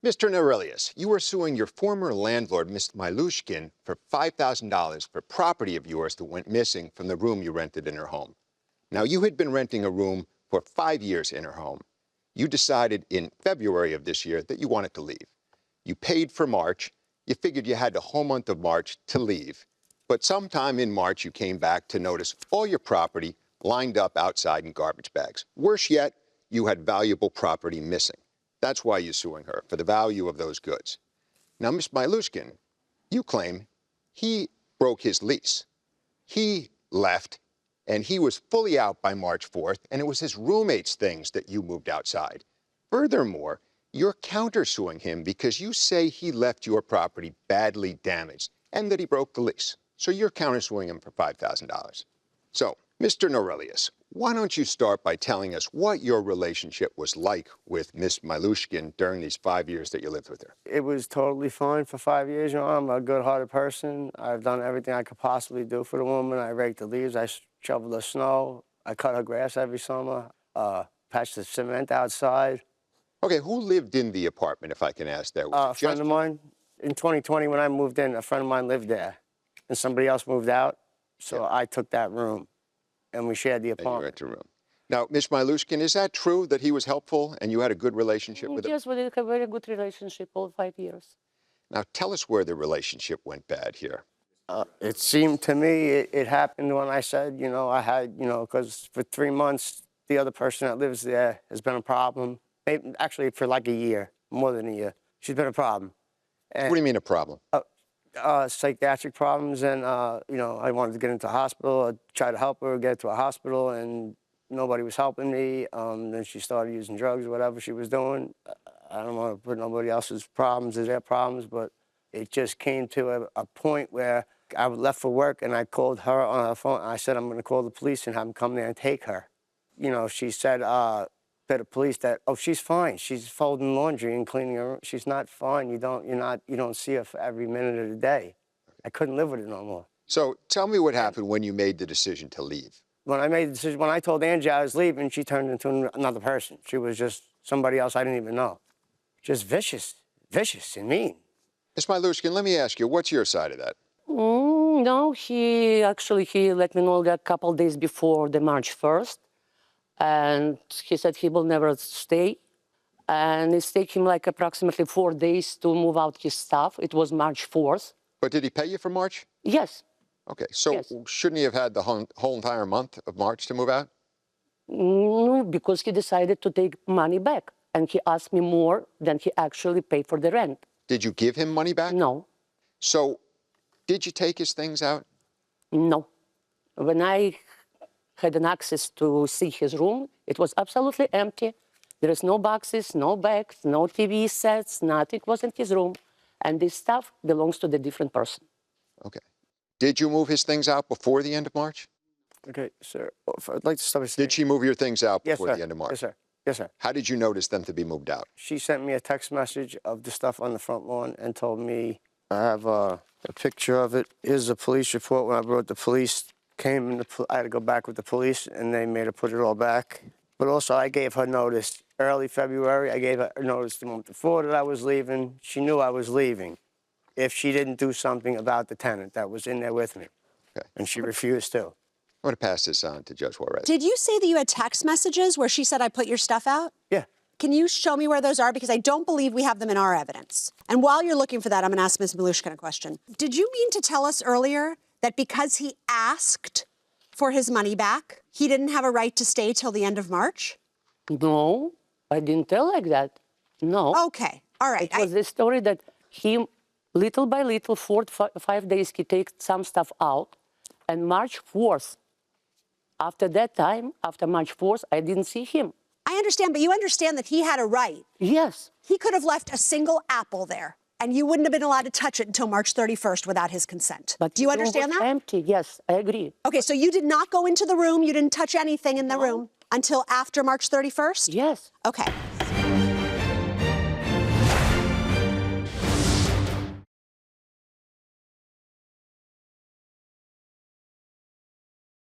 Mr. Norelius, you are suing your former landlord, Ms. Milushkin, for $5,000 for property of yours that went missing from the room you rented in her home. Now, you had been renting a room for 5 years in her home. You decided in February of this year that you wanted to leave. You paid for March. You figured you had the whole month of March to leave. But sometime in March, you came back to notice all your property lined up outside in garbage bags. Worse yet, you had valuable property missing. That's why you're suing her, for the value of those goods. Now, Ms. Milushkin, you claim he broke his lease. He left, and he was fully out by March 4th, and it was his roommate's things that you moved outside. Furthermore, you're countersuing him because you say he left your property badly damaged and that he broke the lease. So you're countersuing him for $5,000. So, Mr. Norelius, why don't you start by telling us what your relationship was like with Miss Milushkin during these 5 years that you lived with her? It was totally fine for 5 years. You know, I'm a good-hearted person. I've done everything I could possibly do for the woman. I raked the leaves. I shoveled the snow. I cut her grass every summer. Patched the cement outside. Okay, who lived in the apartment, if I can ask that? A friend of mine. In 2020, when I moved in, a friend of mine lived there, and somebody else moved out, so I took that room, and we shared the apartment. And you rent a room. Now, Ms. Milushkin, is that true that he was helpful and you had a good relationship with him? Yes, we did have a very good relationship all 5 years. Now, tell us where the relationship went bad here. It seemed to me it happened when I said, you know, I had, you know, because for 3 months, the other person that lives there has been a problem. Maybe, actually, for like a year, more than a year. She's been a problem. And, What do you mean a problem? psychiatric problems, and, you know, I wanted to get into a hospital. I tried to help her get to a hospital, and nobody was helping me. Then she started using drugs or whatever she was doing. I don't want to put nobody else's problems as their problems, but it just came to a point where I left for work, and I called her on her phone. I said, I'm going to call the police and have them come there and take her. You know, she said to the police that, oh, she's fine. She's folding laundry and cleaning her room. She's not fine. You don't see her for every minute of the day. I couldn't live with it no more. So tell me what happened when you made the decision to leave. When I made the decision, when I told Angie I was leaving, she turned into another person. She was just somebody else I didn't even know. Just vicious and mean. Ms. Milushkin, let me ask you, what's your side of that? No, he let me know that a couple days before the March 1st. And he said he will never stay. And it's taken him like approximately 4 days to move out his stuff. It was March 4th. But did he pay you for March? Yes. Okay, so Yes. Shouldn't he have had the whole entire month of March to move out? No, because he decided to take money back. And he asked me more than he actually paid for the rent. Did you give him money back? No. So did you take his things out? No. When I had an access to see his room, it was absolutely empty. There is no boxes, no bags, no TV sets, nothing was in his room. And this stuff belongs to the different person. Okay. Did you move his things out before the end of March? Okay, sir. I'd like to start by saying... Did she move your things out Yes, before sir. the end of March? Yes, sir. Yes, sir. How did you notice them to be moved out? She sent me a text message of the stuff on the front lawn and told me, I have a picture of it. Here's a police report. When I brought the police, I had to go back with the police, and they made her put it all back. But also, I gave her notice early February. I gave her notice the month before that I was leaving. She knew I was leaving if she didn't do something about the tenant that was in there with me. Okay. And she refused to. I'm going to pass this on to Judge Juarez. Did you say that you had text messages where she said, I put your stuff out? Yeah. Can you show me where those are? Because I don't believe we have them in our evidence. And while you're looking for that, I'm going to ask Ms. Milushkin a question. Did you mean to tell us earlier that because he asked for his money back, he didn't have a right to stay till the end of March? No, I didn't tell like that. No. Okay, all right. It was the story that he, little by little, 4 to 5 days, he takes some stuff out. And March 4th, after that time, after March 4th, I didn't see him. I understand, but you understand that he had a right. Yes. He could have left a single apple there, and you wouldn't have been allowed to touch it until March 31st without his consent. But do you understand that? Empty, yes, I agree. Okay, so you did not go into the room, you didn't touch anything in the room until after March 31st? Yes. Okay.